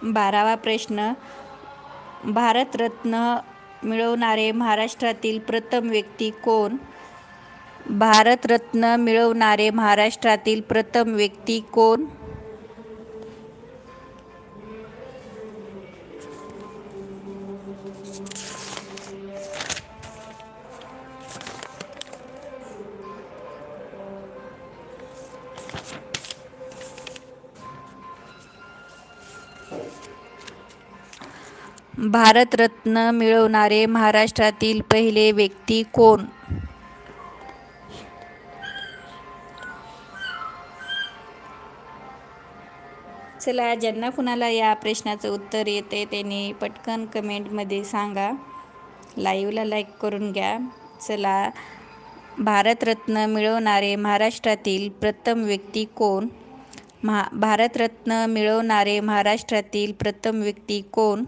12वा प्रश्न, भारतरत्न मिळवणारे महाराष्ट्रातील प्रथम व्यक्ती कोण? भारतरत्न मिळवणारे महाराष्ट्रातील प्रथम व्यक्ती कोण? भारतरत्न मिळवणारे महाराष्ट्रातील पहिले व्यक्ती कोण? चला, ज्यांना कुणाला या प्रश्नाचं उत्तर येते त्यांनी पटकन कमेंटमध्ये सांगा. लाईव्हला लाईक करून घ्या. चला, भारतरत्न मिळवणारे महाराष्ट्रातील प्रथम व्यक्ती कोण? भारतरत्न मिळवणारे महाराष्ट्रातील प्रथम व्यक्ती कोण?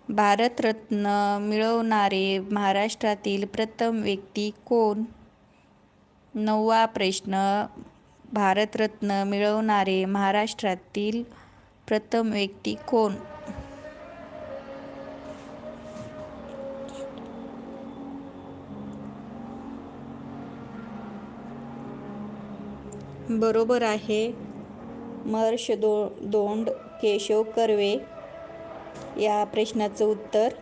भारतरत्न मिळवणारे महाराष्ट्रातील प्रथम व्यक्ती कोण? 9वा प्रश्न, भारतरत्न मिळवणारे महाराष्ट्रातील प्रथम व्यक्ती कोण? बरोबर आहे, महर्ष दोंड केशव कर्वे या प्रश्नाचं उत्तर.